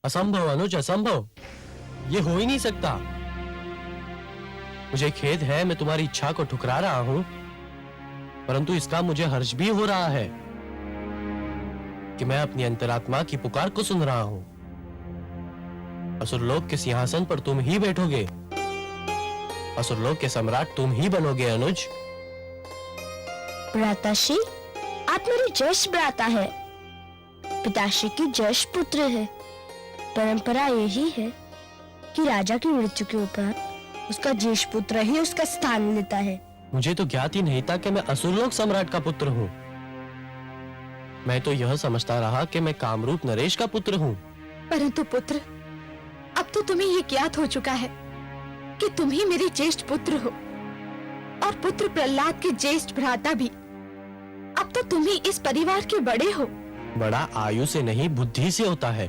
असंभव अनुज, असंभव। ये हो ही नहीं सकता। मुझे खेद है, मैं तुम्हारी इच्छा को ठुकरा रहा हूं, परंतु इसका मुझे हर्ष भी हो रहा है कि मैं अपनी अंतरात्मा की पुकार को सुन रहा हूं। असुरलोक के सिंहासन पर तुम ही बैठोगे, असुरलोक के सम्राट तुम ही बनोगे अनुज। भ्राताश्री, आप मेरे ज्येष्ठ भ्राता है, पिताश्री के ज्येष्ठ पुत्र है। परंपरा यही है कि राजा की मृत्यु के उपरांत उसका ज्येष्ठ पुत्र ही उसका स्थान लेता है। मुझे तो ज्ञात ही नहीं था कि मैं असुरलोक सम्राट का पुत्र हूँ। मैं तो यह समझता रहा कि मैं कामरूप नरेश का पुत्र हूँ। परंतु पुत्र, अब तो तुम्हें ये ज्ञात हो चुका है कि तुम ही मेरे ज्येष्ठ पुत्र हो और पुत्र प्रहलाद के ज्येष्ठ भ्राता भी। अब तो तुम ही इस परिवार के बड़े हो। बड़ा आयु से नहीं, बुद्धि से होता है,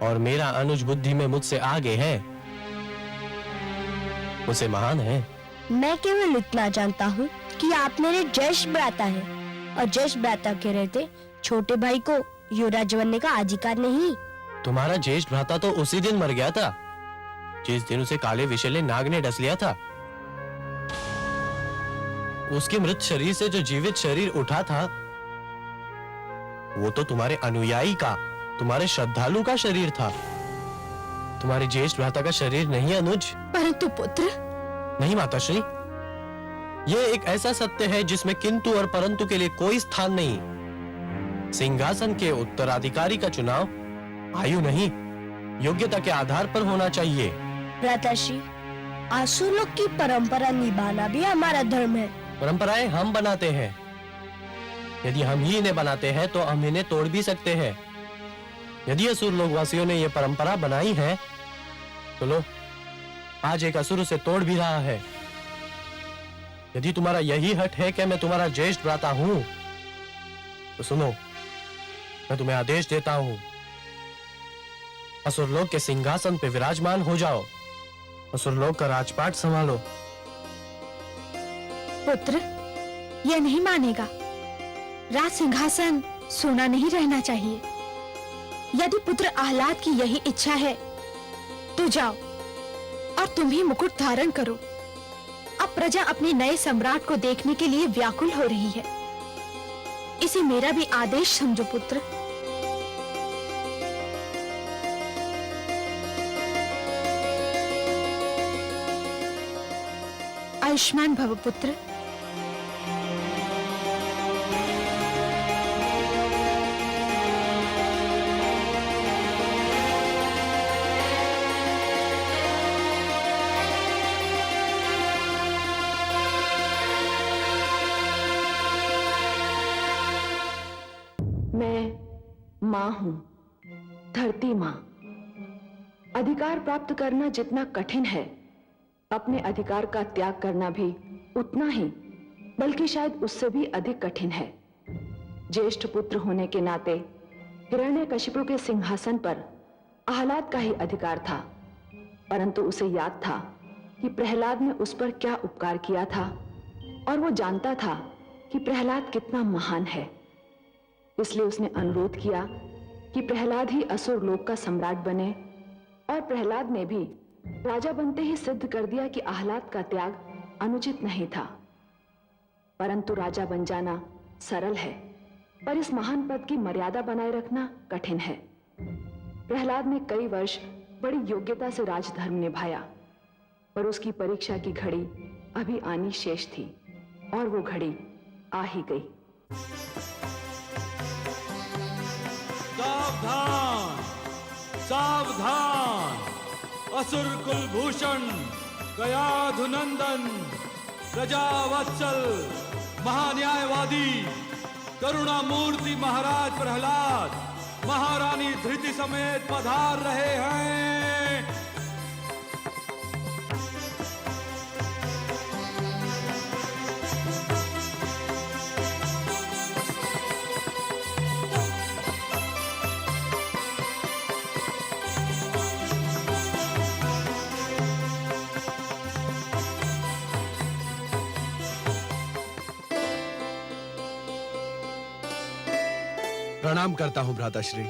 और मेरा अनुज बुद्धि में मुझसे आगे है, मुझसे महान है। मैं केवल इतना जानता हूँ कि आप मेरे ज्येष्ठ भ्राता हैं, और ज्येष्ठ भ्राता के रहते छोटे भाई को युवराज बनने का अधिकार नहीं। तुम्हारा ज्येष्ठ भ्राता तो उसी दिन मर गया था जिस दिन उसे काले विषैले नाग ने डस लिया था। उसके मृत शरीर से जो जीवित शरीर उठा था, वो तो तुम्हारे अनुयायी का, तुम्हारे श्रद्धालु का शरीर था, तुम्हारे ज्येष्ठ भ्राता का शरीर नहीं अनुज। परंतु पुत्र, नहीं माताश्री, यह एक ऐसा सत्य है जिसमें किंतु और परंतु के लिए कोई स्थान नहीं। सिंहासन के उत्तराधिकारी का चुनाव आयु नहीं, योग्यता के आधार पर होना चाहिए। भ्राताश्री, असुरलोक की परंपरा निभाना भी हमारा धर्म है। परंपराएं हम बनाते हैं, यदि हम ही इन्हें बनाते हैं तो हम इन्हें तोड़ भी सकते हैं। यदि असुर लोकवासियों ने यह परंपरा बनाई है तो लो, आज एक असुर उसे तोड़ भी रहा है। यदि तुम्हारा यही हट है कि मैं तुम्हारा ज्येष्ठ भ्राता हूं, तो सुनो, मैं तुम्हें आदेश देता हूं, असुरलोक के सिंहासन पे विराजमान हो जाओ, असुरलोक का राजपाट संभालो। पुत्र, यह नहीं मानेगा। राज सिंहासन सोना नहीं रहना चाहिए। यदि पुत्र आह्लाद की यही इच्छा है तो जाओ और तुम ही मुकुट धारण करो। अब प्रजा अपने नए सम्राट को देखने के लिए व्याकुल हो रही है। इसे मेरा भी आदेश समझो पुत्र। आयुष्मान भव पुत्र। मैं मां हूं, धरती मां। अधिकार प्राप्त करना जितना कठिन है, अपने अधिकार का त्याग करना भी उतना ही, बल्कि शायद उससे भी अधिक कठिन है। ज्येष्ठ पुत्र होने के नाते हिरण्यकशिपु के सिंहासन पर आह्लाद का ही अधिकार था, परंतु उसे याद था कि प्रहलाद ने उस पर क्या उपकार किया था, और वो जानता था कि प्रहलाद कितना महान है। इसलिए उसने अनुरोध किया कि प्रहलाद ही असुर लोक का सम्राट बने, और प्रहलाद ने भी राजा बनते ही सिद्ध कर दिया कि आह्लाद का त्याग अनुचित नहीं था। परंतु राजा बन जाना सरल है, पर इस महान पद की मर्यादा बनाए रखना कठिन है। प्रहलाद ने कई वर्ष बड़ी योग्यता से राजधर्म निभाया, पर उसकी परीक्षा की घड़ी अभी आनी शेष थी, और वो घड़ी आ ही गई। सावधान, सावधान! असुर कुलभूषण, गयाधुनंदन, प्रजावत्सल, महान्यायवादी, करुणा मूर्ति महाराज प्रहलाद महारानी धृति समेत पधार रहे हैं। प्रणाम करता हूं भ्राताश्री।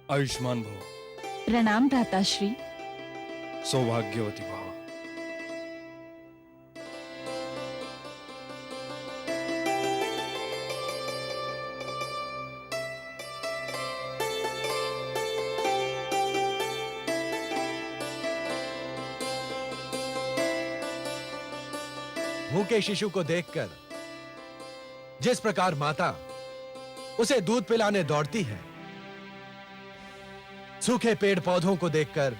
आयुष्मान भव। प्रणाम भ्राताश्री। सौभाग्यवती भव। भूखे शिशु को देखकर जिस प्रकार माता उसे दूध पिलाने दौड़ती है, सूखे पेड़ पौधों को देखकर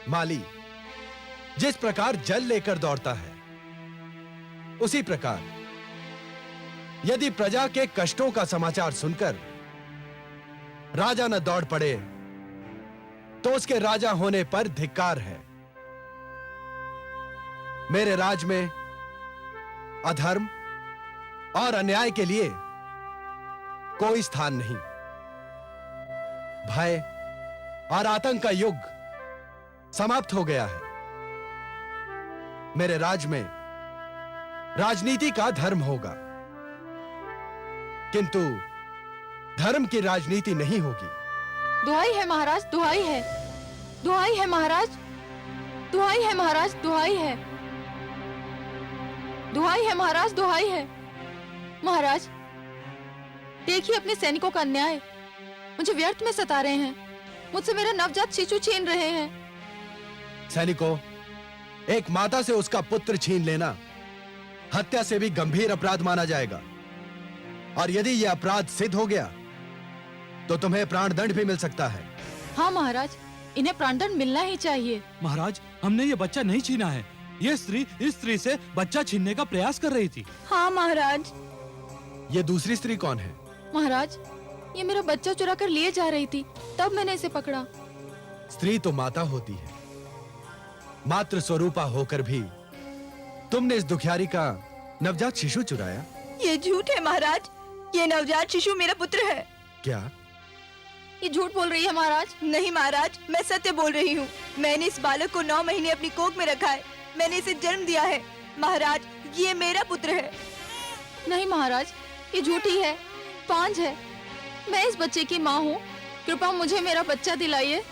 माली जिस प्रकार जल लेकर दौड़ता है, उसी प्रकार यदि प्रजा के कष्टों का समाचार सुनकर राजा न दौड़ पड़े तो उसके राजा होने पर धिक्कार है। मेरे राज में अधर्म और अन्याय के लिए कोई स्थान नहीं। भय और आतंक का युग समाप्त हो गया है। मेरे राज में राजनीति का धर्म होगा, किंतु धर्म की राजनीति नहीं होगी। दुहाई है महाराज, दुहाई है, दुहाई है महाराज, दुहाई है महाराज, दुहाई है, दुहाई है महाराज, दुहाई है। महाराज देखिए अपने सैनिकों का अन्याय, मुझे व्यर्थ में सता रहे हैं, मुझसे मेरा नवजात शिशु छीन रहे हैं। सैनिकों, एक माता से उसका पुत्र छीन लेना हत्या से भी गंभीर अपराध माना जाएगा, और यदि यह अपराध सिद्ध हो गया तो तुम्हें प्राणदंड भी मिल सकता है। हाँ महाराज, इन्हें प्राणदंड मिलना ही चाहिए। महाराज, हमने ये बच्चा नहीं छीना है। ये स्त्री इस स्त्री से बच्चा छीनने का प्रयास कर रही थी। हाँ महाराज। यह दूसरी स्त्री कौन है? महाराज, ये मेरा बच्चा चुरा कर लिए जा रही थी, तब मैंने इसे पकड़ा। स्त्री तो माता होती है, मातृ स्वरूपा होकर भी तुमने इस दुखियारी का नवजात शिशु चुराया। ये झूठ है महाराज, ये नवजात शिशु मेरा पुत्र है। क्या? ये झूठ बोल रही है महाराज। नहीं महाराज, मैं सत्य बोल रही हूँ। मैंने इस बालक को 9 महीने अपनी कोख में रखा है, मैंने इसे जन्म दिया है। महाराज, ये मेरा पुत्र है। नहीं महाराज, ये झूठी है, पांच है। मैं इस बच्चे की माँ हूँ, कृपया मुझे मेरा बच्चा दिलाइए।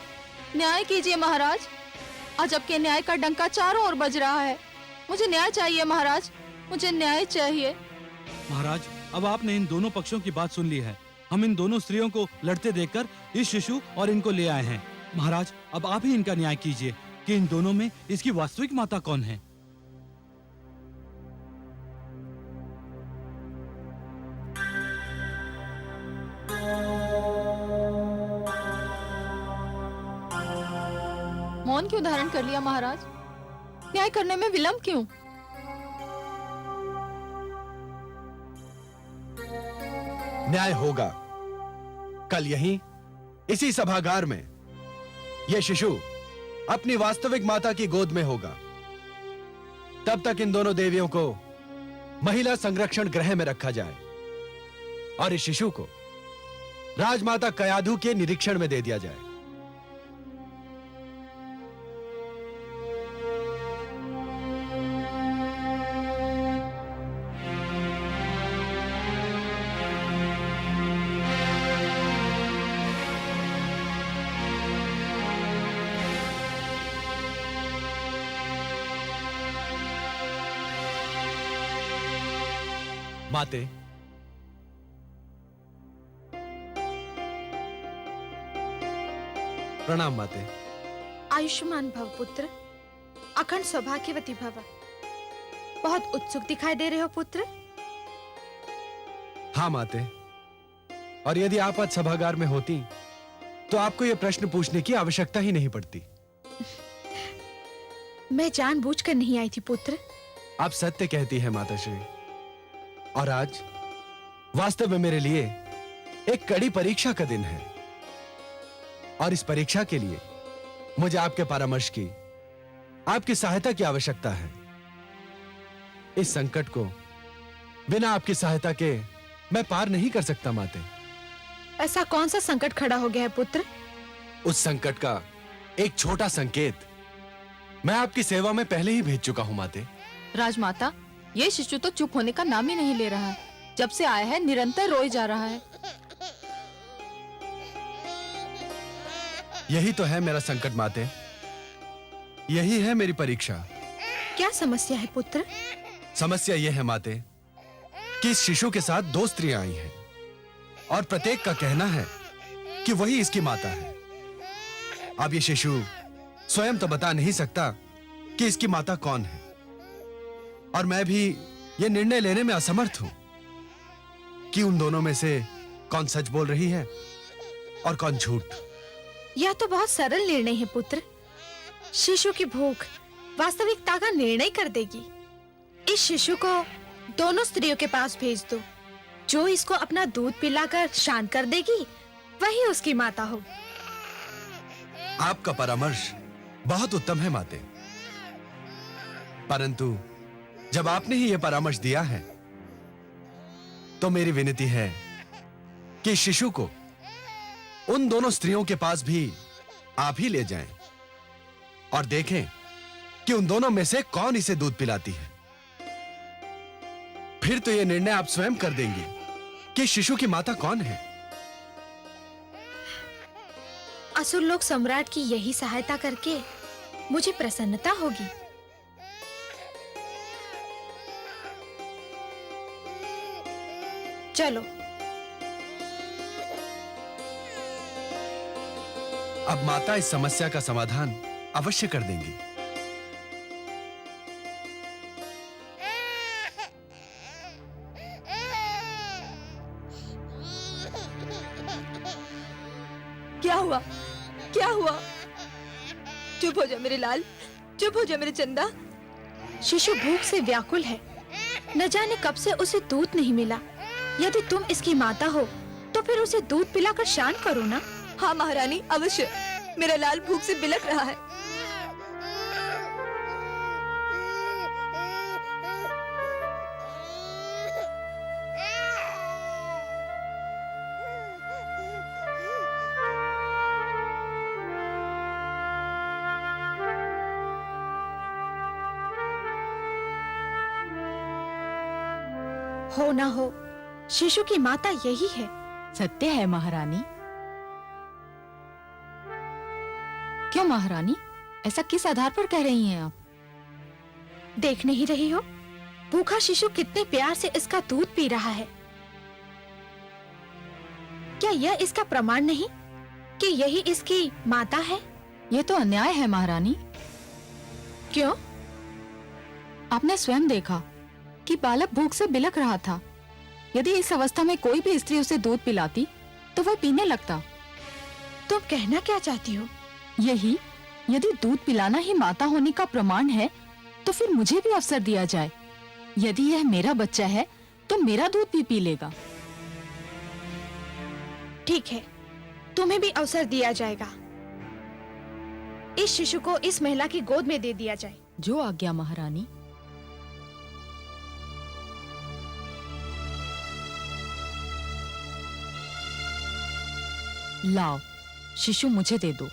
न्याय कीजिए महाराज, अजब के न्याय का डंका चारों ओर बज रहा है। मुझे न्याय चाहिए महाराज, मुझे न्याय चाहिए। महाराज, अब आपने इन दोनों पक्षों की बात सुन ली है। हम इन दोनों स्त्रियों को लड़ते देखकर इस शिशु और इनको ले आए हैं। महाराज, अब आप ही इनका न्याय कीजिए कि इन दोनों में इसकी वास्तविक माता कौन है। मौन क्यों धारण कर लिया महाराज? न्याय करने में विलंब क्यों? न्याय होगा कल यहीं इसी सभागार में। यह शिशु अपनी वास्तविक माता की गोद में होगा। तब तक इन दोनों देवियों को महिला संरक्षण गृह में रखा जाए और इस शिशु को राजमाता कयाधु के निरीक्षण में दे दिया जाए। माते, प्रणाम माते। आयुष्मान भव पुत्र, अखंड सौभाग्यवती भव। बहुत उत्सुक दिखाई दे रहे हो पुत्र। हाँ माते, और यदि आप आज सभागार में होती तो आपको यह प्रश्न पूछने की आवश्यकता ही नहीं पड़ती। मैं जानबूझकर नहीं आई थी पुत्र। आप सत्य कहती है माताश्री, और आज वास्तव में मेरे लिए एक कड़ी परीक्षा का दिन है, और इस परीक्षा के लिए मुझे आपके परामर्श की, आपकी सहायता की आवश्यकता है। इस संकट को बिना आपकी सहायता के मैं पार नहीं कर सकता माते। ऐसा कौन सा संकट खड़ा हो गया है पुत्र? उस संकट का एक छोटा संकेत मैं आपकी सेवा में पहले ही भेज चुका हूं माते। राजमाता, ये शिशु तो चुप होने का नाम ही नहीं ले रहा। जब से आया है निरंतर रोए जा रहा है। यही तो है मेरा संकट माते, यही है मेरी परीक्षा। क्या समस्या है पुत्र? समस्या यह है माते कि इस शिशु के साथ 2 स्त्रियां आई हैं और प्रत्येक का कहना है कि वही इसकी माता है। अब ये शिशु स्वयं तो बता नहीं सकता कि इसकी माता कौन है, और मैं भी ये निर्णय लेने में असमर्थ हूं कि उन दोनों में से कौन सच बोल रही है और कौन झूठ। यह तो बहुत सरल निर्णय है पुत्र। शिशु की भूख वास्तविकता का निर्णय कर देगी। इस शिशु को दोनों स्त्रियों के पास भेज दो। जो इसको अपना दूध पिलाकर शांत कर देगी वही उसकी माता हो। आपका परामर्श बहुत उत्तम है माते, परंतु जब आपने ही यह परामर्श दिया है तो मेरी विनती है कि शिशु को उन दोनों स्त्रियों के पास भी आप ही ले जाएं और देखें कि उन दोनों में से कौन इसे दूध पिलाती है। फिर तो यह निर्णय आप स्वयं कर देंगी कि शिशु की माता कौन है। असुर लोक सम्राट की यही सहायता करके मुझे प्रसन्नता होगी। चलो अब माता इस समस्या का समाधान अवश्य कर देंगी। क्या हुआ? क्या हुआ? चुप हो जा मेरे लाल, चुप हो जा मेरे चंदा। शिशु भूख से व्याकुल है। न जाने कब से उसे दूध नहीं मिला। यदि तुम इसकी माता हो तो फिर उसे दूध पिलाकर शांत करो ना। हाँ महारानी, अवश्य। मेरा लाल भूख से बिलख रहा है। हो ना हो, शिशु की माता यही है। सत्य है महारानी। क्यों महारानी, ऐसा किस आधार पर कह रही हैं आप? देख नहीं रही हो भूखा शिशु कितने प्यार से इसका दूध पी रहा है। क्या यह इसका प्रमाण नहीं कि यही इसकी माता है? यह तो अन्याय है महारानी। क्यों? आपने स्वयं देखा कि बालक भूख से बिलख रहा था। यदि इस अवस्था में कोई भी स्त्री उसे दूध पिलाती तो वह पीने लगता। तुम कहना क्या चाहती हो? यही, यदि दूध पिलाना ही माता होने का प्रमाण है तो फिर मुझे भी अवसर दिया जाए। यदि यह मेरा बच्चा है तो मेरा दूध भी पी लेगा। ठीक है, तुम्हें भी अवसर दिया जाएगा। इस शिशु को इस महिला की गोद में दे दिया जाए। जो आज्ञा महारानी। लाओ, शिशु मुझे दे दो।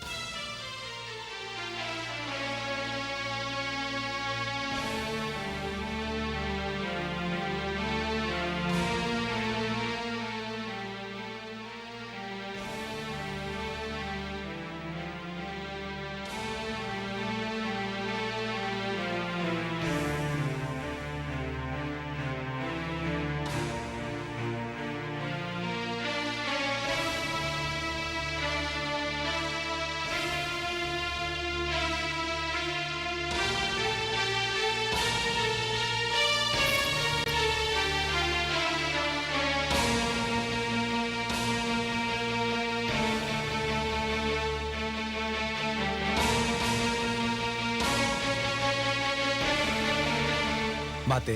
माते,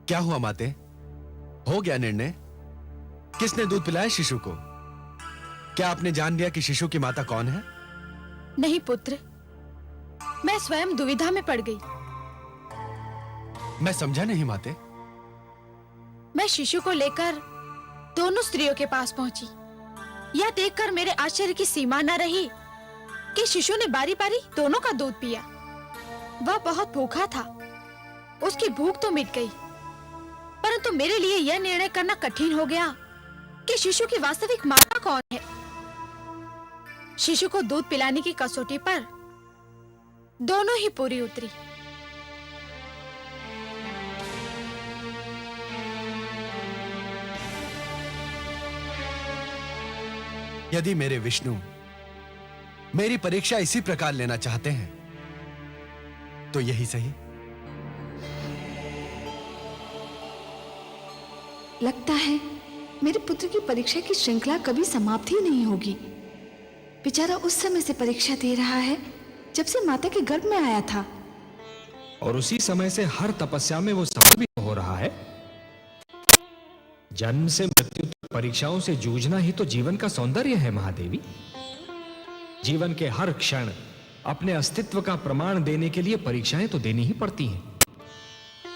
क्या हुआ माते? हो गया निर्णय? किसने दूध पिलाया शिशु को? क्या आपने जान लिया कि शिशु की माता कौन है? नहीं पुत्र, मैं स्वयं दुविधा में पड़ गई। मैं समझा नहीं माते। मैं शिशु को लेकर दोनों स्त्रियों के पास पहुंची। यह देखकर मेरे आश्चर्य की सीमा न रही कि शिशु ने बारी बारी दोनों का दूध पिया। वह बहुत भूखा था। उसकी भूख तो मिट गई, परंतु मेरे लिए यह निर्णय करना कठिन हो गया कि शिशु की वास्तविक माता कौन है। शिशु को दूध पिलाने की कसौटी पर दोनों ही पूरी उतरी। यदि मेरे विष्णु मेरी परीक्षा इसी प्रकार लेना चाहते हैं तो यही सही। लगता है मेरे पुत्र की परीक्षा की श्रृंखला कभी समाप्त ही नहीं होगी। बेचारा उस समय से परीक्षा दे रहा है जब से माता के गर्भ में आया था। और उसी समय से हर तपस्या में वो सफल भी हो रहा है। जन्म से मृत्यु तक परीक्षाओं से जूझना ही तो जीवन का सौंदर्य है महादेवी। जीवन के हर क्षण अपने अस्तित्व का प्रमाण देने के लिए परीक्षाएं तो देनी ही पड़ती हैं।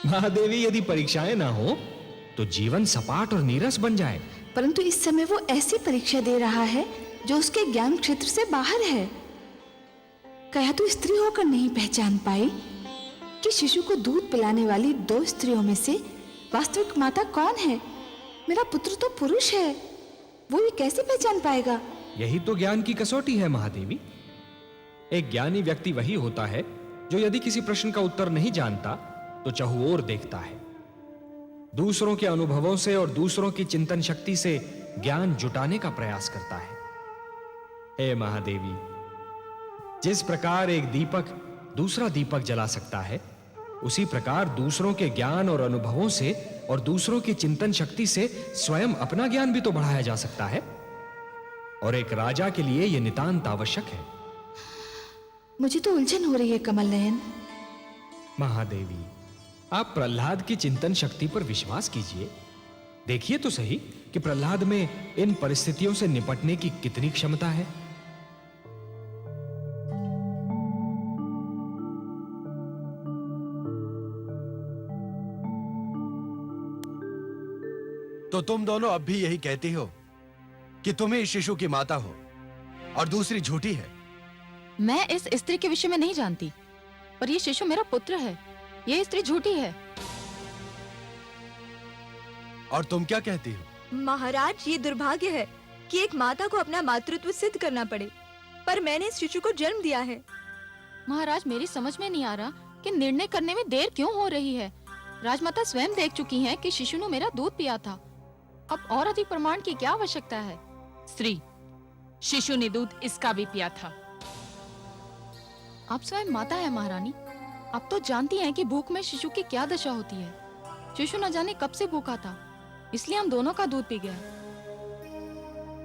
महादेवी, यदि परीक्षाएं ना हो तो जीवन सपाट और नीरस बन जाए। परंतु इस समय वो ऐसी परीक्षा दे रहा है जो उसके ज्ञान क्षेत्र से बाहर है। कया तो स्त्री होकर नहीं पहचान पाई कि शिशु को दूध पिलाने वाली 2 स्त्रियों में से वास्तविक माता कौन है। मेरा पुत्र तो पुरुष है, वो ये कैसे पहचान पाएगा। यही तो ज्ञान की कसौटी है महादेवी। एक ज्ञानी व्यक्ति वही होता है जो यदि किसी प्रश्न का उत्तर नहीं जानता तो चहुओर देखता है, दूसरों के अनुभवों से और दूसरों की चिंतन शक्ति से ज्ञान जुटाने का प्रयास करता है। हे महादेवी, जिस प्रकार एक दीपक दूसरा दीपक जला सकता है, उसी प्रकार दूसरों के ज्ञान और अनुभवों से और दूसरों की चिंतन शक्ति से स्वयं अपना ज्ञान भी तो बढ़ाया जा सकता है। और एक राजा के लिए यह नितांत आवश्यक है। मुझे तो उलझन हो रही है कमल नयन। महादेवी, आप प्रहलाद की चिंतन शक्ति पर विश्वास कीजिए। देखिए तो सही कि प्रहलाद में इन परिस्थितियों से निपटने की कितनी क्षमता है। तो तुम दोनों अब भी यही कहती हो कि तुम ही इस शिशु की माता हो और दूसरी झूठी है। मैं इस स्त्री के विषय में नहीं जानती, पर ये शिशु मेरा पुत्र है। ये स्त्री झूठी है। और तुम क्या कहती हो? महाराज, ये दुर्भाग्य है कि एक माता को अपना मातृत्व सिद्ध करना पड़े, पर मैंने इस शिशु को जन्म दिया है। महाराज, मेरी समझ में नहीं आ रहा कि निर्णय करने में देर क्यों हो रही है। राजमाता स्वयं देख चुकी हैं कि शिशु ने मेरा दूध पिया था। अब और अधिक प्रमाण की क्या आवश्यकता है? स्त्री, शिशु ने दूध इसका भी पिया था। आप स्वयं माता है महारानी। आप तो जानती हैं कि भूख में शिशु की क्या दशा होती है। शिशु न जाने कब से भूखा था, इसलिए हम दोनों का दूध पी गया।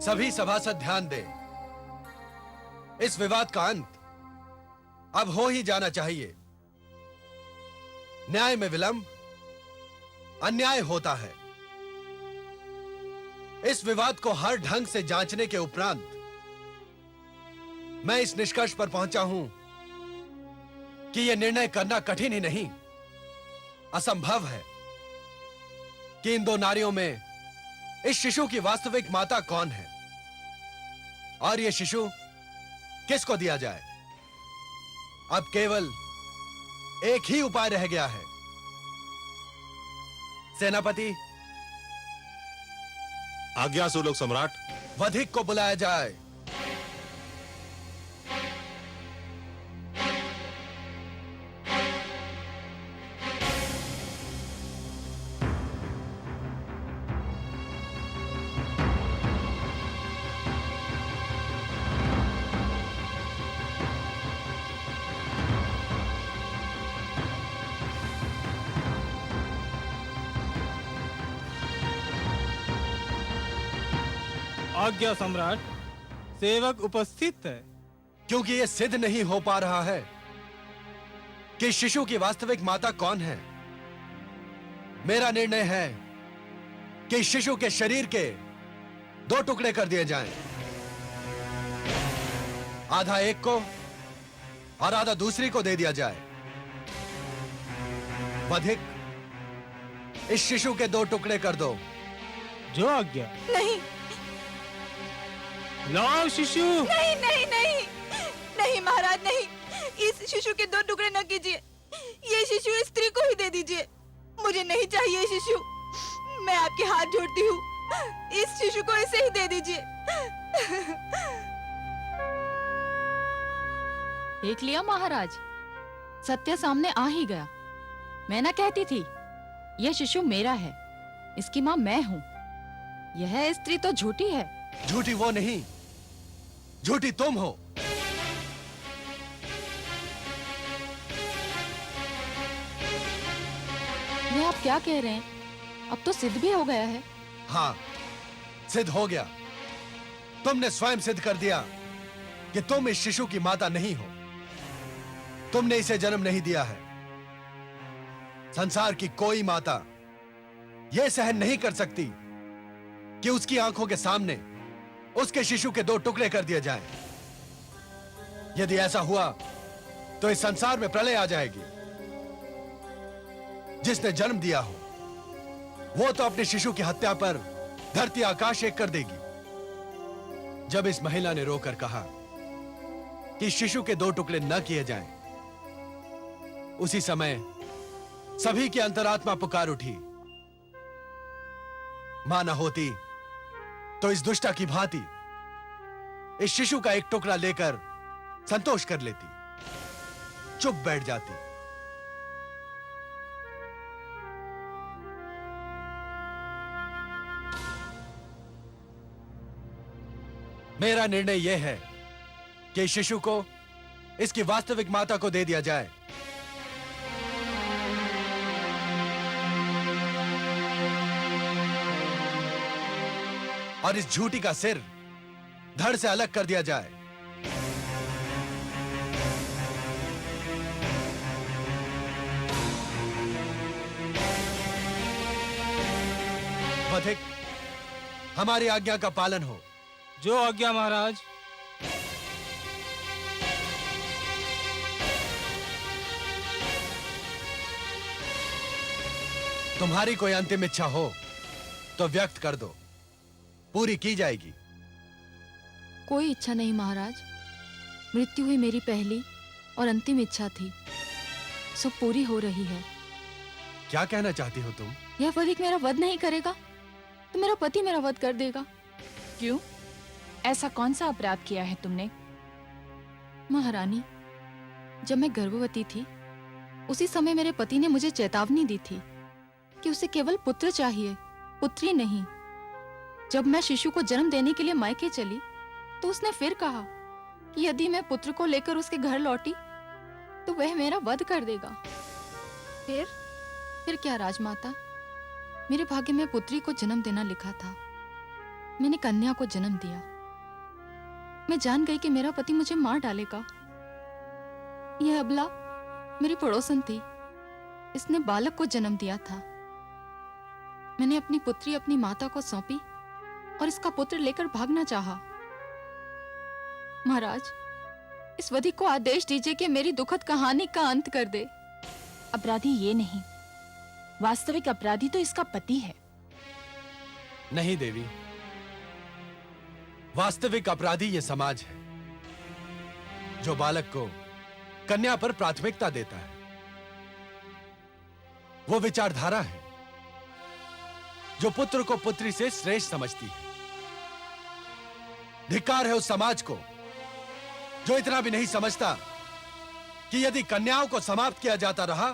सभी सभासद ध्यान दें। इस विवाद का अंत अब हो ही जाना चाहिए। न्याय में विलंब अन्याय होता है। इस विवाद को हर ढंग से जांचने के उपरांत मैं इस निष्कर्ष पर पहुंचा हूं कि यह निर्णय करना कठिन ही नहीं, असंभव है कि इन 2 नारियों में इस शिशु की वास्तविक माता कौन है और यह शिशु किसको दिया जाए। अब केवल एक ही उपाय रह गया है। सेनापति, आज्ञा सुलोक सम्राट। वधिक को बुलाया जाए। आज्ञा सम्राट, सेवक उपस्थित है। क्योंकि यह सिद्ध नहीं हो पा रहा है कि शिशु की वास्तविक माता कौन है, मेरा निर्णय है कि शिशु के शरीर के 2 टुकड़े कर दिए जाएं। आधा एक को और आधा दूसरी को दे दिया जाए। वधिक, इस शिशु के 2 टुकड़े कर दो। जो आज्ञा। नहीं लाओ शिशु। नहीं नहीं नहीं नहीं महाराज, नहीं। इस शिशु के 2 टुकड़े न कीजिए। ये शिशु स्त्री को ही दे दीजिए। मुझे नहीं चाहिए शिशु। मैं आपके हाथ जोड़ती हूँ, इस शिशु को इसे ही दे दीजिए। देख लिया महाराज, सत्य सामने आ ही गया। मैं ना कहती थी यह शिशु मेरा है, इसकी माँ मैं हूँ। यह स्त्री तो झूठी है। झूठी वो नहीं, झूठी तुम हो। ये आप क्या कह रहे हैं? अब तो सिद्ध भी हो गया है। हाँ, सिद्ध हो गया। तुमने स्वयं सिद्ध कर दिया कि तुम इस शिशु की माता नहीं हो। तुमने इसे जन्म नहीं दिया है। संसार की कोई माता यह सहन नहीं कर सकती कि उसकी आंखों के सामने उसके शिशु के 2 टुकड़े कर दिए जाएं। यदि ऐसा हुआ तो इस संसार में प्रलय आ जाएगी। जिसने जन्म दिया हो वो तो अपने शिशु की हत्या पर धरती आकाश एक कर देगी। जब इस महिला ने रोकर कहा कि शिशु के 2 टुकड़े न किए जाएं, उसी समय सभी की अंतरात्मा पुकार उठी, मां न होती तो इस दुष्टा की भांति इस शिशु का 1 टुकड़ा लेकर संतोष कर लेती, चुप बैठ जाती। मेरा निर्णय यह है कि इस शिशु को इसकी वास्तविक माता को दे दिया जाए। और इस झूठी का सिर धड़ से अलग कर दिया जाए। वधिक, हमारी आज्ञा का पालन हो। जो आज्ञा महाराज। तुम्हारी कोई अंतिम इच्छा हो तो व्यक्त कर दो, पूरी की जाएगी। कोई इच्छा नहीं महाराज, मृत्यु ही मेरी पहली और अंतिम इच्छा थी। सब पूरी हो रही है। क्या कहना चाहती हो तुम? यह वधिक मेरा वध नहीं करेगा तो मेरा पति मेरा वध कर देगा। क्यों? ऐसा कौन सा अपराध किया है तुमने? महारानी, जब मैं गर्भवती थी उसी समय मेरे पति ने मुझे चेतावनी दी थी कि उसे केवल पुत्र चाहिए, पुत्री नहीं। जब मैं शिशु को जन्म देने के लिए मायके चली तो उसने फिर कहा कि यदि मैं पुत्र को लेकर उसके घर लौटी तो वह मेरा वध कर देगा। फिर क्या राजमाता, मेरे भाग्य में पुत्री को जन्म देना लिखा था। मैंने कन्या को जन्म दिया। मैं जान गई कि मेरा पति मुझे मार डालेगा। यह अबला मेरी पड़ोसन थी, इसने बालक को जन्म दिया था। मैंने अपनी पुत्री अपनी माता को सौंपी और इसका पुत्र लेकर भागना चाहा। महाराज, इस वधिक को आदेश दीजिए कि मेरी दुखद कहानी का अंत कर दे। अपराधी ये नहीं, वास्तविक अपराधी तो इसका पति है। नहीं देवी, वास्तविक अपराधी ये समाज है जो बालक को कन्या पर प्राथमिकता देता है। वो विचारधारा है जो पुत्र को पुत्री से श्रेष्ठ समझती है। धिक्कार है उस समाज को जो इतना भी नहीं समझता कि यदि कन्याओं को समाप्त किया जाता रहा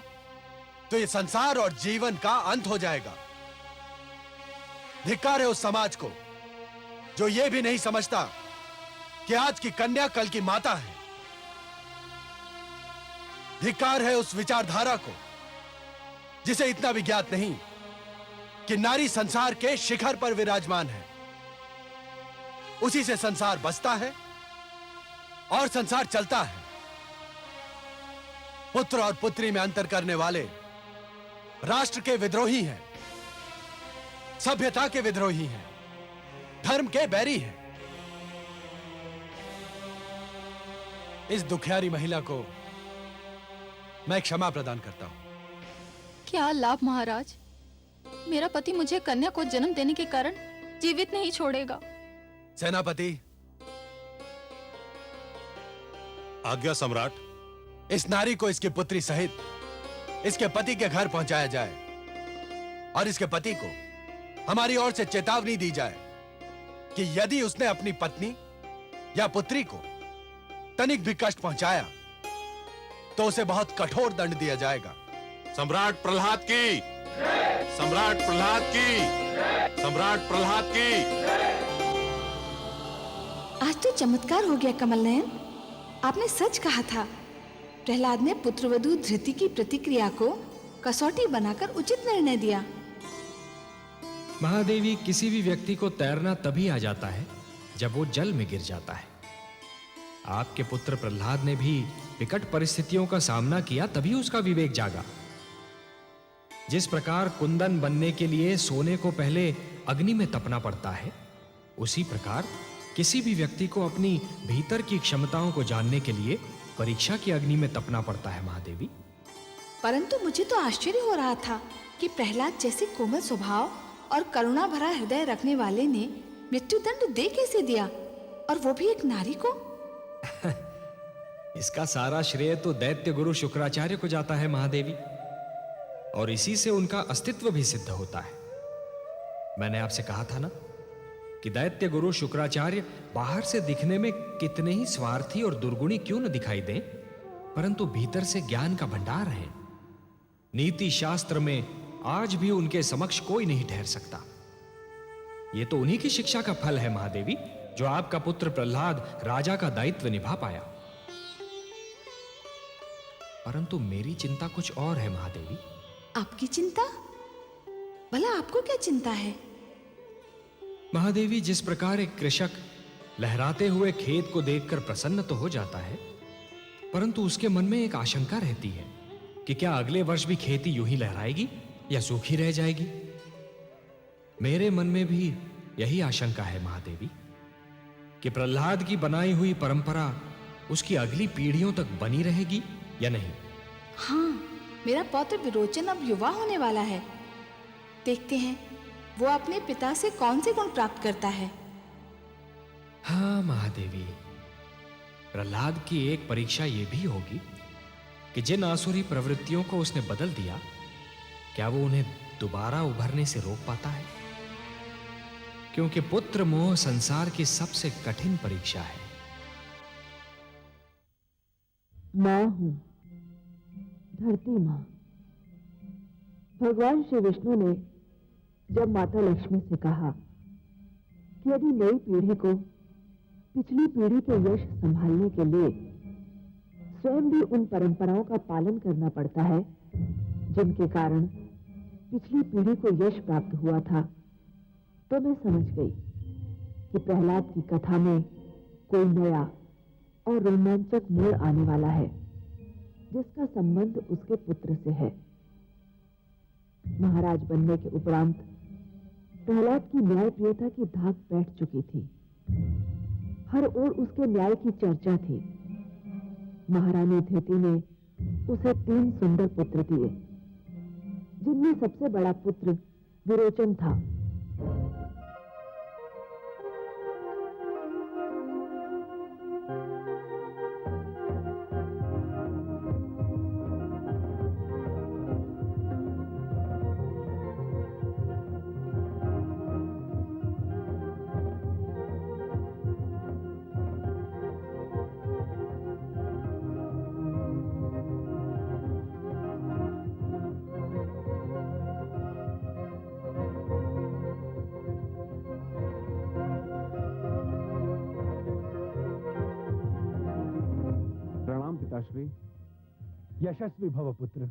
तो ये संसार और जीवन का अंत हो जाएगा। धिक्कार है उस समाज को जो ये भी नहीं समझता कि आज की कन्या कल की माता है। धिक्कार है उस विचारधारा को जिसे इतना भी ज्ञात नहीं कि नारी संसार के शिखर पर विराजमान है। उसी से संसार बसता है और संसार चलता है। पुत्र और पुत्री में अंतर करने वाले राष्ट्र के विद्रोही हैं, सभ्यता के विद्रोही हैं, धर्म के बैरी हैं। इस दुखियारी महिला को मैं क्षमा प्रदान करता हूं। क्या लाभ महाराज, मेरा पति मुझे कन्या को जन्म देने के कारण जीवित नहीं छोड़ेगा। सेनापति, आज्ञा सम्राट। इस नारी को इसकी पुत्री सहित इसके पति के घर पहुंचाया जाए और इसके पति को हमारी ओर से चेतावनी दी जाए कि यदि उसने अपनी पत्नी या पुत्री को तनिक भी कष्ट पहुंचाया तो उसे बहुत कठोर दंड दिया जाएगा। सम्राट प्रहलाद की, सम्राट प्रहलाद की, सम्राट प्रहलाद की। आज तो चमत्कार हो गया कमल नयन। आपने सच कहा था। प्रहलाद ने पुत्रवधू धृति की प्रतिक्रिया को कसौटी बनाकर उचित निर्णय दिया। महादेवी, किसी भी व्यक्ति को तैरना तभी आ जाता है जब वो जल में गिर जाता है। आपके पुत्र प्रहलाद ने भी विकट परिस्थितियों का सामना किया, तभी उसका विवेक जागा। जिस प्रकार कुंदन बनने के लिए सोने को पहले अग्नि में तपना पड़ता है, उसी प्रकार किसी भी व्यक्ति को अपनी भीतर की क्षमताओं को जानने के लिए परीक्षा की अग्नि में तपना पड़ता है महादेवी। परंतु मुझे तो आश्चर्य हो रहा था कि प्रहलाद जैसे कोमल स्वभाव और करुणा भरा हृदय रखने वाले ने मृत्युदंड दे कैसे दिया, और वो भी एक नारी को। इसका सारा श्रेय तो दैत्य गुरु शुक्राचार्य को जाता है महादेवी, और इसी से उनका अस्तित्व भी सिद्ध होता है। मैंने आपसे कहा था ना कि दैत्य गुरु शुक्राचार्य बाहर से दिखने में कितने ही स्वार्थी और दुर्गुणी क्यों न दिखाई दें, परंतु भीतर से ज्ञान का भंडार है। नीति शास्त्र में आज भी उनके समक्ष कोई नहीं ठहर सकता। यह तो उन्हीं की शिक्षा का फल है महादेवी, जो आपका पुत्र प्रहलाद राजा का दायित्व निभा पाया। परंतु मेरी चिंता कुछ और है महादेवी। आपकी चिंता? भला आपको क्या चिंता है? महादेवी, जिस प्रकार एक कृषक लहराते हुए खेत को देखकर प्रसन्न तो हो जाता है, परंतु उसके मन में एक आशंका रहती है कि क्या अगले वर्ष भी खेती यूं ही लहराएगी या सूखी रह जाएगी। मेरे मन में भी यही आशंका है महादेवी कि प्रहलाद की बनाई हुई परंपरा उसकी अगली पीढ़ियों तक बनी रहेगी या नहीं। हाँ, मेरा पौत्र विरोचन अब युवा होने वाला है। देखते हैं वो अपने पिता से कौन से गुण प्राप्त करता है। हाँ महादेवी, प्रहलाद की एक परीक्षा यह भी होगी कि जिन आसुरी प्रवृत्तियों को उसने बदल दिया, क्या वो उन्हें दोबारा उभरने से रोक पाता है? क्योंकि पुत्र मोह संसार की सबसे कठिन परीक्षा है। मां हूं, धरती मां। भगवान श्री विष्णु ने जब माता लक्ष्मी से कहा कि यदि नई पीढ़ी को पिछली पीढ़ी के यश संभालने के लिए स्वयं भी उन परंपराओं का पालन करना पड़ता है जिनके कारण पिछली पीढ़ी को यश प्राप्त हुआ था, तो मैं समझ गई कि प्रहलाद की कथा में कोई नया और रोमांचक मोड़ आने वाला है, जिसका संबंध उसके पुत्र से है। महाराज बनने के उपरांत प्रहलाद की न्यायप्रियता की धाक बैठ चुकी थी। हर ओर उसके न्याय की चर्चा थी। महारानी धृति ने उसे 3 सुंदर पुत्र दिए, जिनमें सबसे बड़ा पुत्र विरोचन था। पिताश्री, यशस्वी भव पुत्र।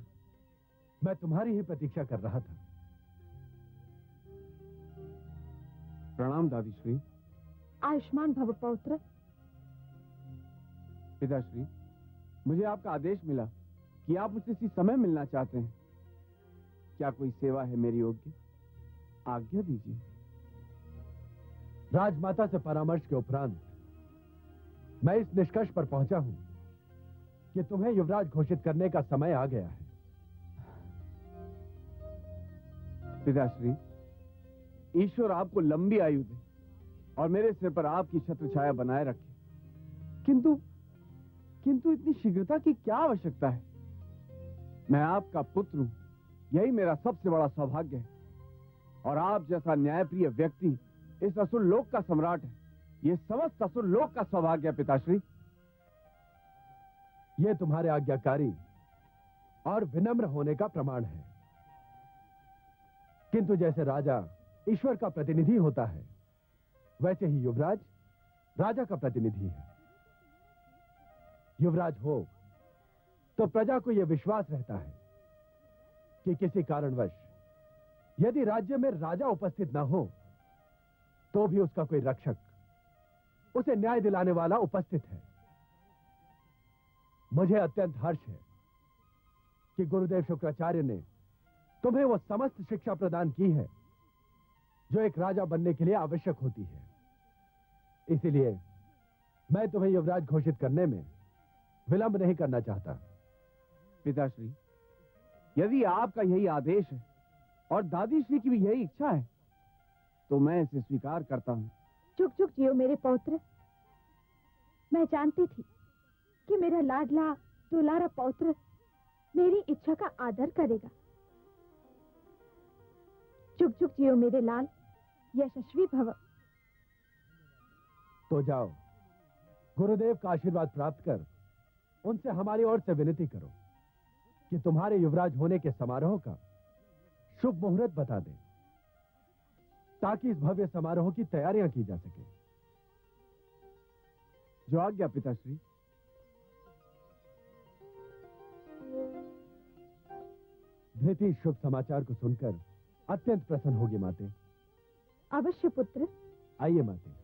मैं तुम्हारी ही प्रतीक्षा कर रहा था। प्रणाम दादीश्री। आयुष्मान भव पौत्र। पिताश्री, मुझे आपका आदेश मिला कि आप मुझसे इसी समय मिलना चाहते हैं। क्या कोई सेवा है मेरी योग्य? आज्ञा दीजिए। राजमाता से परामर्श के उपरांत मैं इस निष्कर्ष पर पहुंचा हूं कि तुम्हें युवराज घोषित करने का समय आ गया है। पिताश्री, ईश्वर आपको लंबी आयु दे और मेरे सिर पर आपकी छत्र छाया बनाए रखे। किंतु इतनी शीघ्रता की क्या आवश्यकता है? मैं आपका पुत्र हूं, यही मेरा सबसे बड़ा सौभाग्य है। और आप जैसा न्यायप्रिय व्यक्ति इस असुर लोक का सम्राट है, ये समस्त असुर लोक का सौभाग्य है पिताश्री। यह तुम्हारे आज्ञाकारी और विनम्र होने का प्रमाण है। किंतु जैसे राजा ईश्वर का प्रतिनिधि होता है, वैसे ही युवराज राजा का प्रतिनिधि है। युवराज हो तो प्रजा को यह विश्वास रहता है कि किसी कारणवश यदि राज्य में राजा उपस्थित ना हो तो भी उसका कोई रक्षक, उसे न्याय दिलाने वाला उपस्थित है। मुझे अत्यंत हर्ष है कि गुरुदेव शुक्राचार्य ने तुम्हें वो समस्त शिक्षा प्रदान की है जो एक राजा बनने के लिए आवश्यक होती है। इसीलिए मैं तुम्हें युवराज घोषित करने में विलंब नहीं करना चाहता। पिताश्री, यदि आपका यही आदेश है और दादी श्री की भी यही इच्छा है तो मैं इसे स्वीकार करता हूं। चुक चुक जियो मेरे पौत्र। मैं जानती थी कि मेरा लाडला दुलारा पौत्र मेरी इच्छा का आदर करेगा। चुक चुक जियो मेरे लाल, यशस्वी भव। तो जाओ, गुरुदेव का आशीर्वाद प्राप्त कर उनसे हमारी ओर से विनती करो कि तुम्हारे युवराज होने के समारोह का शुभ मुहूर्त बता दें, ताकि इस भव्य समारोह की तैयारियां की जा सके। जो आज्ञा पिताश्री। धृति शुभ समाचार को सुनकर अत्यंत प्रसन्न होगी माते। अवश्य पुत्र। आइए माते।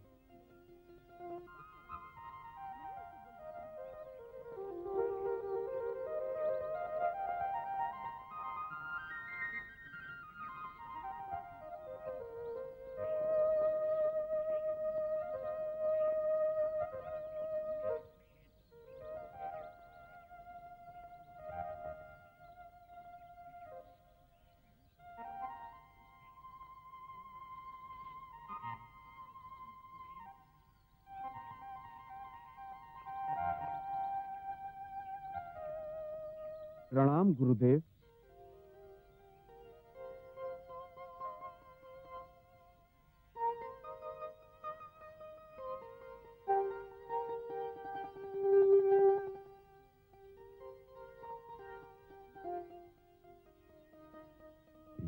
प्रणाम गुरुदेव।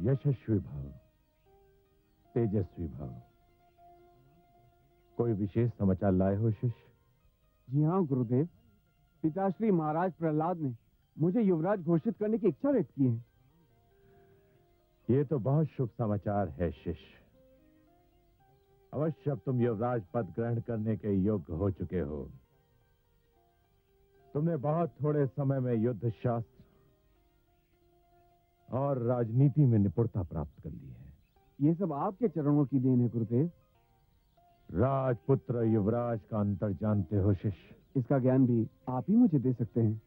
यशस्वी भव, तेजस्वी भव। कोई विशेष समाचार लाए हो शिष्य? जी हाँ गुरुदेव, पिताश्री महाराज प्रहलाद ने मुझे युवराज घोषित करने की इच्छा व्यक्त की है। ये तो बहुत शुभ समाचार है शिष्य। अवश्य अब तुम युवराज पद ग्रहण करने के योग्य हो चुके हो। तुमने बहुत थोड़े समय में युद्ध शास्त्र और राजनीति में निपुणता प्राप्त कर ली है। ये सब आपके चरणों की देन है गुरुदेव। राजपुत्र युवराज का अंतर जानते हो शिष्य? इसका ज्ञान भी आप ही मुझे दे सकते हैं।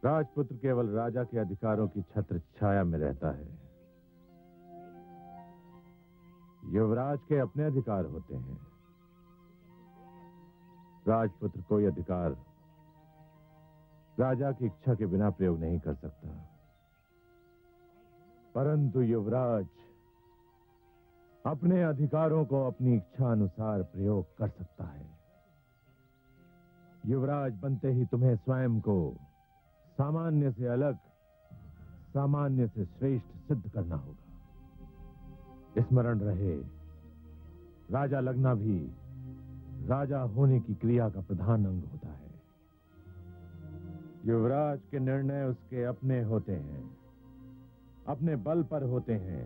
राजपुत्र केवल राजा के अधिकारों की छत्र छाया में रहता है। युवराज के अपने अधिकार होते हैं। राजपुत्र कोई अधिकार राजा की इच्छा के बिना प्रयोग नहीं कर सकता, परंतु युवराज अपने अधिकारों को अपनी इच्छा अनुसार प्रयोग कर सकता है। युवराज बनते ही तुम्हें स्वयं को सामान्य से अलग, सामान्य से श्रेष्ठ सिद्ध करना होगा। स्मरण रहे, राजा लगना भी राजा होने की क्रिया का प्रधान अंग होता है। युवराज के निर्णय उसके अपने होते हैं, अपने बल पर होते हैं,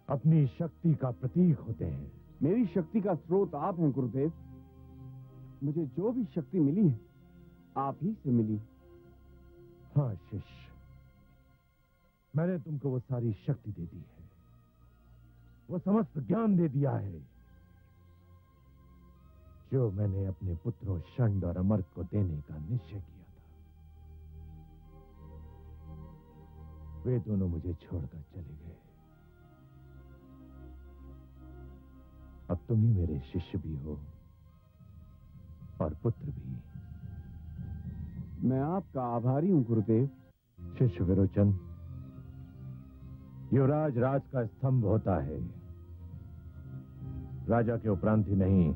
अपनी शक्ति का प्रतीक होते हैं। मेरी शक्ति का स्रोत आप हैं गुरुदेव। मुझे जो भी शक्ति मिली है आप ही से मिली। हाँ शिष्य, मैंने तुमको वो सारी शक्ति दे दी है, वो समस्त ज्ञान दे दिया है जो मैंने अपने पुत्रों शंड और अमर को देने का निश्चय किया था। वे दोनों मुझे छोड़कर चले गए। अब तुम ही मेरे शिष्य भी हो और पुत्र भी। मैं आपका आभारी हूं गुरुदेव। शिष्य विरोचन, युवराज राज का स्तंभ होता है, राजा के उपरांत ही नहीं,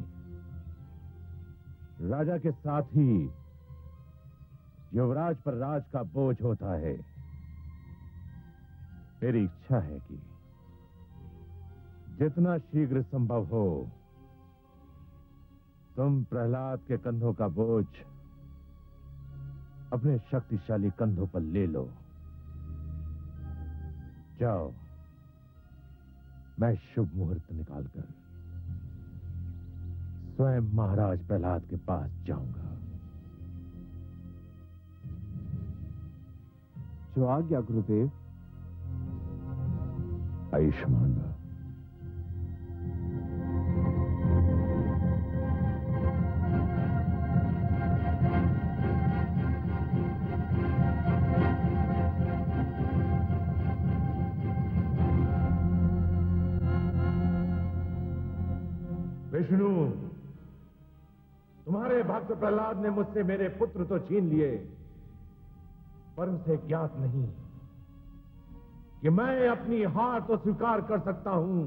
राजा के साथ ही युवराज पर राज का बोझ होता है। मेरी इच्छा है कि जितना शीघ्र संभव हो तुम प्रहलाद के कंधों का बोझ अपने शक्तिशाली कंधों पर ले लो। जाओ, मैं शुभ मुहूर्त निकालकर स्वयं महाराज प्रहलाद के पास जाऊंगा। जो आज्ञा गुरुदेव। आयुष्मान भव। विष्णु, तुम्हारे भक्त प्रहलाद ने मुझसे मेरे पुत्र तो छीन लिए, पर उसे ज्ञात नहीं कि मैं अपनी हार तो स्वीकार कर सकता हूं,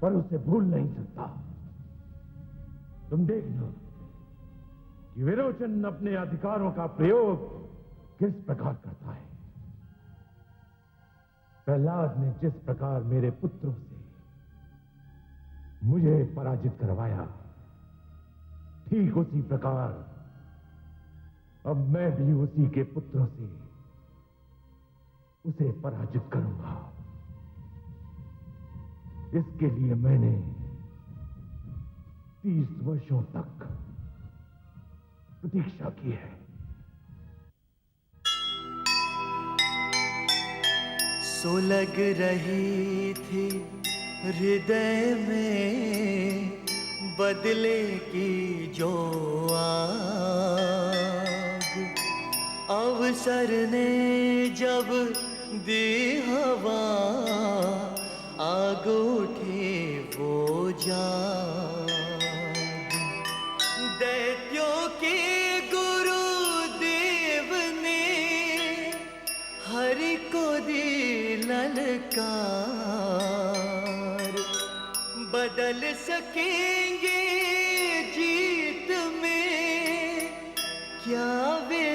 पर उसे भूल नहीं सकता। तुम देखना कि विरोचन अपने अधिकारों का प्रयोग किस प्रकार करता है। प्रहलाद ने जिस प्रकार मेरे पुत्रों से मुझे पराजित करवाया, ठीक उसी प्रकार अब मैं भी उसी के पुत्रों से उसे पराजित करूंगा। इसके लिए मैंने 30 वर्षों तक प्रतीक्षा की है। सो लग रही थी हृदय में बदले की जो आग, अवसर ने जब दी हवा, आग उठे वो जाग। दैत्यों के गुरुदेव ने हरि को दी ललकार, बदल सकेंगे जीत में क्या वे